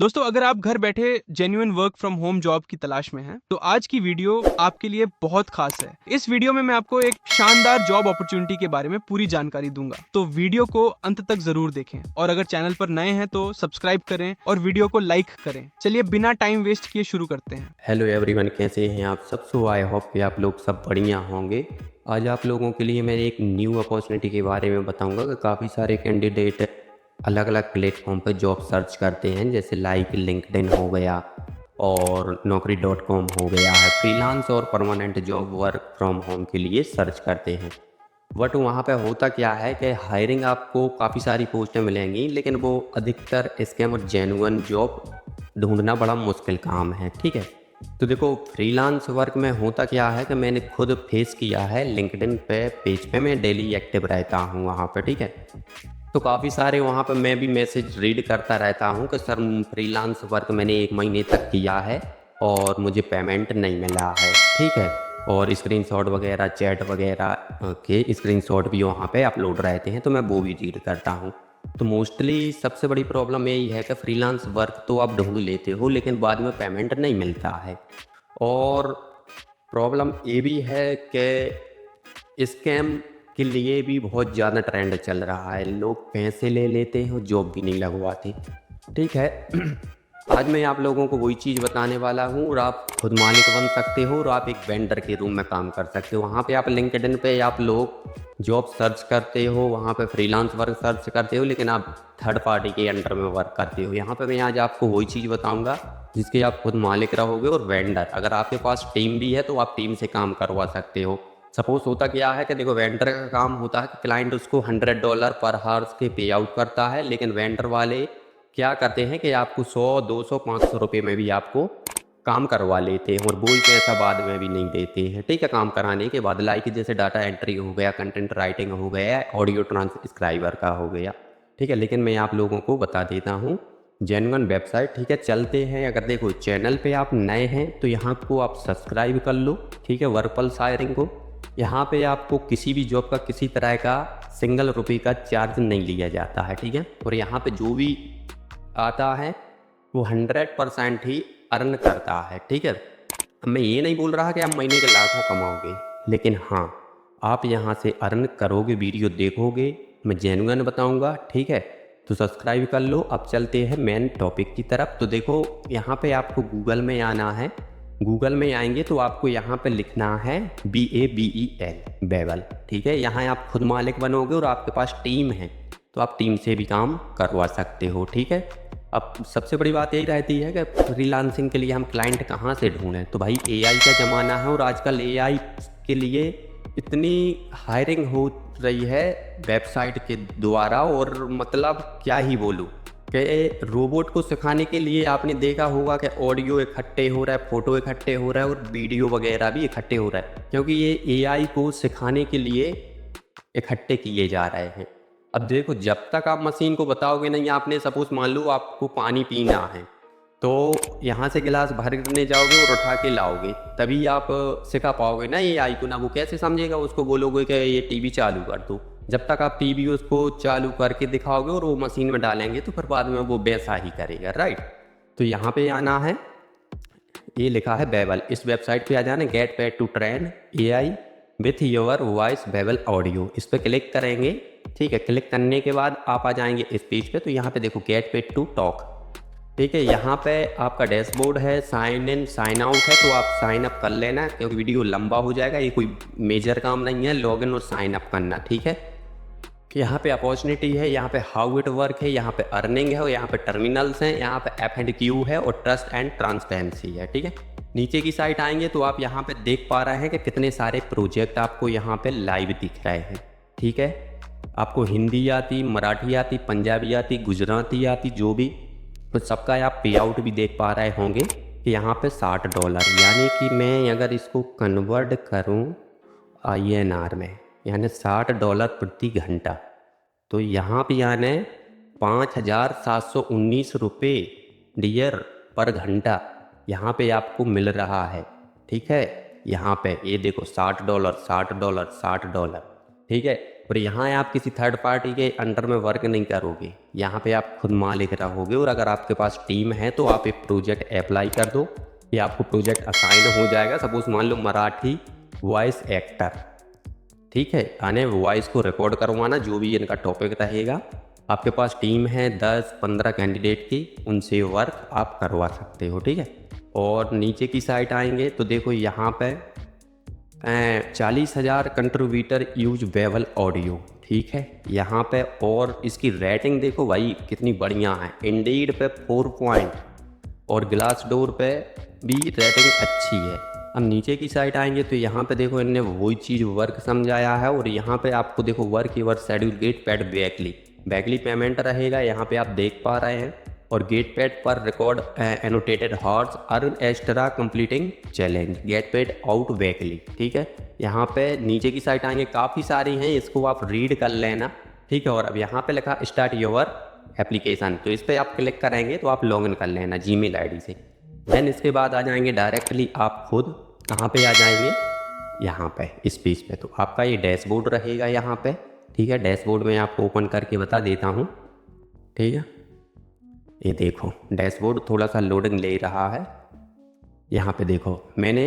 दोस्तों, अगर आप घर बैठे genuine work from home job की तलाश में हैं, तो आज की वीडियो आपके लिए बहुत खास है। इस वीडियो में मैं आपको एक शानदार जॉब अपॉर्चुनिटी के बारे में पूरी जानकारी दूंगा, तो वीडियो को अंत तक जरूर देखें और अगर चैनल पर नए हैं तो सब्सक्राइब करें और वीडियो को लाइक करें। चलिए बिना टाइम वेस्ट किए शुरू करते हैं। हेलो एवरीवन, कैसे हैं आप सब। सो आई होप कि आप लोग सब बढ़िया होंगे। आज आप लोगों के लिए मैं एक न्यू अपॉर्चुनिटी के बारे में बताऊंगा कि काफ़ी सारे कैंडिडेट अलग अलग प्लेटफॉर्म पर जॉब सर्च करते हैं, जैसे लाइक लिंक्डइन हो गया और naukri.com हो गया है। फ्रीलांस और permanent job work from home के लिए सर्च करते हैं। बट वहाँ पे होता क्या है कि हायरिंग आपको काफ़ी सारी पोस्टें मिलेंगी, लेकिन वो अधिकतर स्कैम और जेन्युइन जॉब ढूंढना बड़ा मुश्किल काम है। ठीक है, तो देखो फ्रीलांस वर्क में होता क्या है कि मैंने खुद फेस किया है। लिंक्डइन पे पेज पे मैं डेली एक्टिव रहता हूँ वहाँ पे। ठीक है, तो काफ़ी सारे वहाँ पे मैं भी मैसेज रीड करता रहता हूँ कि सर फ्रीलांस वर्क मैंने 1 महीने तक किया है और मुझे पेमेंट नहीं मिला है। ठीक है, और स्क्रीनशॉट वगैरह चैट वगैरह के स्क्रीनशॉट भी वहाँ पे अपलोड रहते हैं, तो मैं वो भी रीड करता हूँ। तो मोस्टली सबसे बड़ी प्रॉब्लम यही है कि फ्रीलांस वर्क तो आप ढूंढ लेते हो, लेकिन बाद में पेमेंट नहीं मिलता है। और प्रॉब्लम ये भी है कि स्कैम के लिए भी बहुत ज़्यादा ट्रेंड चल रहा है। लोग पैसे ले लेते हैं और जॉब भी नहीं लगवाते। ठीक है, आज मैं आप लोगों को वही चीज़ बताने वाला हूँ और आप खुद मालिक बन सकते हो और आप एक वेंडर के रूम में काम कर सकते हो। वहाँ पे आप लिंक्डइन पे आप लोग जॉब सर्च करते हो, वहाँ पे फ्रीलांस वर्क सर्च करते हो, लेकिन आप थर्ड पार्टी के अंडर में वर्क करते हो। यहाँ पे मैं आज आपको वही चीज़ बताऊँगा जिसके आप खुद मालिक रहोगे। और वेंडर, अगर आपके पास टीम भी है तो आप टीम से काम करवा सकते हो। सपोज होता क्या है कि देखो, वेंडर का काम होता है कि क्लाइंट उसको $100 पर हार्स के पे आउट करता है, लेकिन वेंडर वाले क्या करते हैं कि आपको 100 200 500 रुपये में भी आपको काम करवा लेते हैं और वही पैसा बाद में भी नहीं देते हैं। ठीक है, काम कराने के बाद लाइक जैसे डाटा एंट्री हो गया, कंटेंट राइटिंग हो गया, ऑडियो ट्रांसक्राइबर का हो गया। ठीक है, लेकिन मैं आप लोगों को बता देता हूँ जेन्युइन वेबसाइट। ठीक है, चलते हैं। अगर देखो चैनल पे आप नए हैं तो यहाँ को आप सब्सक्राइब कर लो। ठीक है, वर्कपल्स हायरिंग को। यहाँ पे आपको किसी भी जॉब का किसी तरह का सिंगल रुपये का चार्ज नहीं लिया जाता है। ठीक है, और यहाँ पे जो भी आता है वो 100% ही अर्न करता है। ठीक है, अब मैं ये नहीं बोल रहा कि आप महीने के लाखों कमाओगे, लेकिन हाँ, आप यहाँ से अर्न करोगे। वीडियो देखोगे, मैं जेन्युइन बताऊँगा। ठीक है, तो सब्सक्राइब कर लो। अब चलते हैं मेन टॉपिक की तरफ। तो देखो, यहाँ पे आपको गूगल में आना है। गूगल में आएंगे तो आपको यहाँ पे लिखना है BABEL, बेबल। ठीक है, यहाँ आप खुद मालिक बनोगे और आपके पास टीम है तो आप टीम से भी काम करवा सकते हो। ठीक है, अब सबसे बड़ी बात यही रहती है कि फ्रीलांसिंग के लिए हम क्लाइंट कहाँ से ढूंढें। तो भाई AI का ज़माना है और आजकल AI के लिए इतनी हायरिंग हो रही है वेबसाइट के द्वारा, और मतलब क्या ही बोलूँ कि रोबोट को सिखाने के लिए आपने देखा होगा कि ऑडियो इकट्ठे हो रहा है, फ़ोटो इकट्ठे हो रहा है और वीडियो वगैरह भी इकट्ठे हो रहा है, क्योंकि ये AI को सिखाने के लिए इकट्ठे किए जा रहे हैं। अब देखो, जब तक आप मशीन को बताओगे नहीं, आपने सपोज मान लो आपको पानी पीना है तो यहाँ से गिलास भरने जाओगे और उठा के लाओगे, तभी आप सिखा पाओगे ना AI को। ना वो कैसे समझेगा, उसको बोलोगे कि ये टीवी चालू कर दो। जब तक आप टीवी उसको चालू करके दिखाओगे और वो मशीन में डालेंगे तो फिर बाद में वो वैसा ही करेगा। राइट, तो यहाँ पे आना है, ये लिखा है बेबल। इस वेबसाइट पे आ जाना, get paid to train AI with your voice Babel Audio. इस पर क्लिक करेंगे। ठीक है, क्लिक करने के बाद आप आ जाएंगे इस पेज पे। तो यहाँ पे देखो, गेट पेड टू टॉक। ठीक है, यहाँ पे आपका डैशबोर्ड है, साइन इन साइन आउट है, तो आप साइन अप कर लेना क्योंकि वीडियो लंबा हो जाएगा। ये कोई मेजर काम नहीं है, लॉगिन और साइन अप करना। ठीक है, यहाँ पे अपॉर्चुनिटी है, यहाँ पे हाउ इट वर्क है, यहाँ पे अर्निंग है, और यहाँ पे टर्मिनल्स हैं, यहाँ पे F&Q है और ट्रस्ट एंड ट्रांसपेरेंसी है। ठीक है, नीचे की साइड आएंगे तो आप यहाँ पे देख पा रहे हैं कि कितने सारे प्रोजेक्ट आपको यहाँ पे लाइव दिख रहे हैं। ठीक है, आपको हिंदी आती, मराठी आती, पंजाबी आती, गुजराती आती, जो भी, तो सबका आप पे आउट भी देख पा रहे होंगे कि यहाँ पे $60, यानी कि मैं अगर इसको कन्वर्ट करूँ INR में, यानी $60 प्रति घंटा, तो यहाँ पे यानी 5,719 रुपये डियर पर घंटा यहाँ पे आपको मिल रहा है। ठीक है, यहाँ पे ये देखो $60 $60 $60। ठीक है, और यहाँ आप किसी थर्ड पार्टी के अंडर में वर्क नहीं करोगे, यहाँ पे आप खुद मालिक रहोगे। और अगर आपके पास टीम है तो आप एक प्रोजेक्ट अप्लाई कर दो, या आपको प्रोजेक्ट असाइन हो जाएगा। सपोज मान लो मराठी वॉइस एक्टर, ठीक है, यानी वॉइस को रिकॉर्ड करवाना, जो भी इनका टॉपिक रहेगा। आपके पास टीम है 10-15 कैंडिडेट की, उनसे वर्क आप करवा सकते हो, ठीक है। और नीचे की साइट आएंगे तो देखो यहाँ पे 40,000 कंट्रीब्यूटर यूज वेबल ऑडियो, ठीक है यहाँ पे। और इसकी रेटिंग देखो भाई कितनी बढ़िया है, इंडीड पे 4 पॉइंट और ग्लास डोर पे भी रेटिंग अच्छी है। अब नीचे की साइड आएंगे तो यहाँ पे देखो इन्होंने वही चीज़ वर्क समझाया है। और यहाँ पे आपको देखो work your schedule get paid weekly payment रहेगा, यहाँ पे आप देख पा रहे हैं। और गेट पैड पर record annotated hours earn extra completing challenge, get paid out weekly, ठीक है। यहाँ पे नीचे की साइड आएंगे, काफ़ी सारी हैं, इसको आप रीड कर लेना, ठीक है। और अब यहाँ पे लिखा स्टार्ट योर एप्लीकेशन, तो इस पर आप क्लिक करेंगे तो आप लॉगिन कर लेना जीमेल आईडी से। देन इसके बाद आ जाएंगे डायरेक्टली आप खुद कहाँ पे आ जाएंगे, यहाँ पे इस पेज पे। तो आपका ये डैशबोर्ड रहेगा यहाँ पे, ठीक है। डैशबोर्ड में आपको ओपन करके बता देता हूँ, ठीक है। ये देखो डैशबोर्ड थोड़ा सा लोडिंग ले रहा है। यहाँ पे देखो मैंने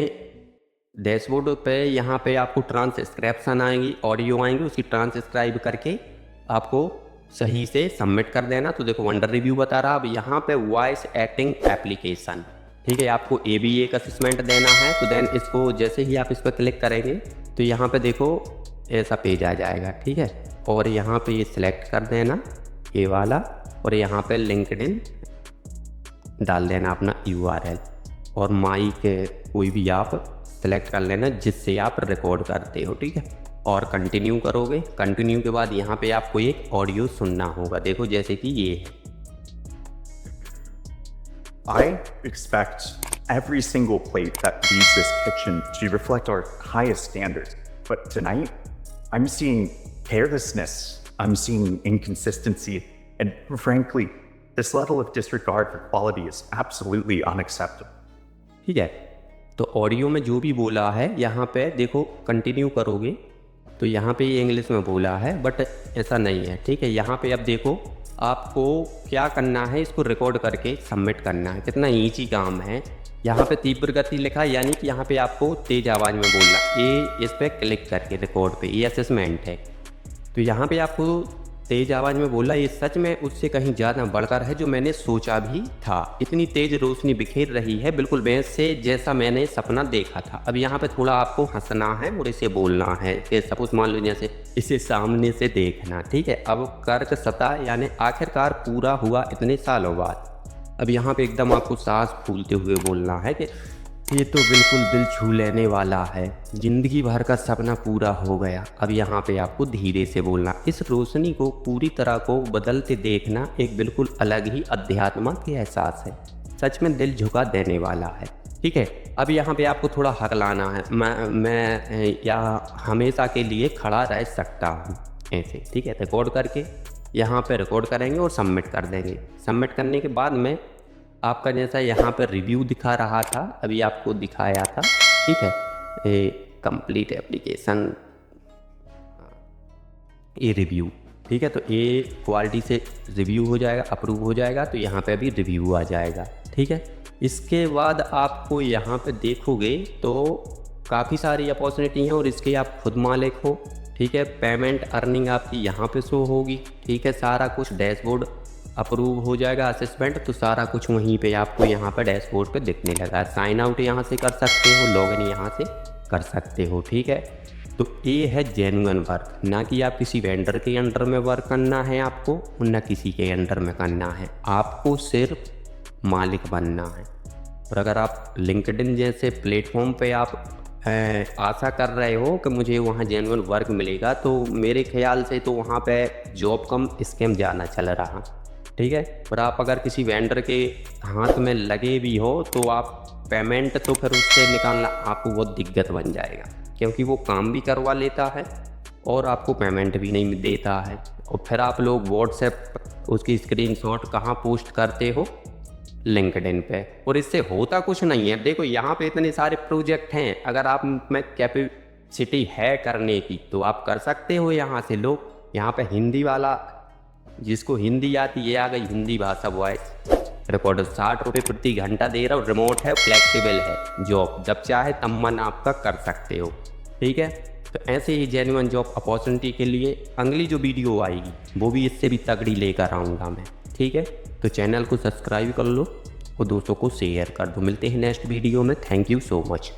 डैशबोर्ड पे यहाँ पे आपको ट्रांसक्रिप्शन आएंगी, ऑडियो आएंगी, उसकी ट्रांसक्राइब करके आपको सही से सबमिट कर देना। तो देखो अंडर रिव्यू बता रहा। अब यहाँ पे वॉइस एक्टिंग एप्लीकेशन, ठीक है, आपको ABA का असेसमेंट देना है। तो देन इसको जैसे ही आप इस पर क्लिक करेंगे तो यहाँ पे देखो ऐसा पेज आ जाएगा, ठीक है। और यहाँ पे ये सिलेक्ट कर देना ये वाला, और यहाँ पे लिंक्डइन डाल देना अपना URL, और माइक कोई भी आप सेलेक्ट कर लेना जिससे आप रिकॉर्ड करते हो, ठीक है। और कंटिन्यू करोगे। कंटिन्यू के बाद यहाँ पे आपको एक ऑडियो सुनना होगा, देखो जैसे कि ये है। I expect every single plate that leaves this kitchen to reflect our highest standards. But tonight, I'm seeing carelessness, I'm seeing inconsistency, and frankly, this level of disregard for quality is absolutely unacceptable. ठीक है, तो audio में जो भी बोला है यहाँ पे देखो कंटिन्यू करोगे तो यहाँ पे ये इंग्लिश में बोला है, बट ऐसा नहीं है, ठीक है। यहाँ पे अब देखो आपको क्या करना है, इसको रिकॉर्ड करके सबमिट करना है। कितना ईजी काम है। यहाँ पे तीव्र गति लिखा है, यानी कि यहाँ पे आपको तेज आवाज़ में बोलना। ये इस पर क्लिक करके रिकॉर्ड पे, ये असेसमेंट है, तो यहाँ पे आपको तेज आवाज़ में बोला। ये सच में उससे कहीं ज़्यादा बढ़कर है जो मैंने सोचा भी था। इतनी तेज रोशनी बिखेर रही है, बिल्कुल वैसे से जैसा मैंने सपना देखा था। अब यहाँ पे थोड़ा आपको हंसना है और इसे बोलना है कि सपोज मान लो जैसे इसे सामने से देखना, ठीक है। अब कर्क सतह यानी आखिरकार पूरा हुआ इतने सालों बाद। अब यहाँ पे एकदम आपको सांस फूलते हुए बोलना है कि ये तो बिल्कुल दिल छू लेने वाला है, जिंदगी भर का सपना पूरा हो गया। अब यहाँ पे आपको धीरे से बोलना। इस रोशनी को पूरी तरह को बदलते देखना एक बिल्कुल अलग ही अध्यात्मक एहसास है, सच में दिल झुका देने वाला है, ठीक है। अब यहाँ पे आपको थोड़ा हकलाना है, मैं यहाँ हमेशा के लिए खड़ा रह सकता हूँ, ऐसे, ठीक है। रिकॉर्ड करके यहाँ पे रिकॉर्ड करेंगे और सबमिट कर देंगे। सबमिट करने के बाद में आपका जैसा यहाँ पर रिव्यू दिखा रहा था, अभी आपको दिखाया था, ठीक है, ये कंप्लीट एप्लीकेशन, ये रिव्यू, ठीक है। तो ये क्वालिटी से रिव्यू हो जाएगा, अप्रूव हो जाएगा, तो यहाँ पे अभी रिव्यू आ जाएगा, ठीक है। इसके बाद आपको यहाँ पे देखोगे तो काफ़ी सारी अपॉर्चुनिटी हैं और इसके आप खुद मालिक हो, ठीक है। पेमेंट अर्निंग आपकी यहाँ पे शो होगी, ठीक है। सारा कुछ डैशबोर्ड अप्रूव हो जाएगा, असेसमेंट, तो सारा कुछ वहीं पे आपको यहाँ पर डैशबोर्ड पे दिखने लगा। साइन आउट यहाँ से कर सकते हो, लॉगिन यहाँ से कर सकते हो, ठीक है। तो ये है जेन्युइन वर्क, ना कि आप किसी वेंडर के अंडर में वर्क करना है आपको, ना किसी के अंडर में करना है, आपको सिर्फ मालिक बनना है। और अगर आप लिंक्डइन जैसे प्लेटफॉर्म पे आप आशा कर रहे हो कि मुझे वहाँ जेन्युइन वर्क मिलेगा, तो मेरे ख्याल से तो वहाँ पे जॉब कम स्कैम ज़्यादा चल रहा, ठीक है। और आप अगर किसी वेंडर के हाथ में लगे भी हो तो आप पेमेंट तो फिर उससे निकालना आपको बहुत दिक्कत बन जाएगा, क्योंकि वो काम भी करवा लेता है और आपको पेमेंट भी नहीं देता है। और फिर आप लोग व्हाट्सएप उसकी स्क्रीनशॉट कहाँ पोस्ट करते हो, लिंक्डइन पे, और इससे होता कुछ नहीं है। देखो यहाँ पे इतने सारे प्रोजेक्ट हैं, अगर आप मैं सिटी है करने की तो आप कर सकते हो। यहाँ से लो, यहाँ पे हिंदी वाला, जिसको हिंदी आती है, आ गई हिंदी भाषा वॉइस रिकॉर्डर। 60 रुपये प्रति घंटा दे रहा हूँ, रिमोट है, फ्लेक्सिबल है जॉब, जब चाहे तब मन आपका कर सकते हो। ठीक है, तो ऐसे ही जेन्युइन जॉब अपॉर्चुनिटी के लिए अगली जो वीडियो आएगी वो भी इससे भी तगड़ी लेकर आऊँगा मैं। ठीक है, तो चैनल को सब्सक्राइब कर लो और दोस्तों को शेयर कर दो। मिलते हैं नेक्स्ट वीडियो में। Thank you so much.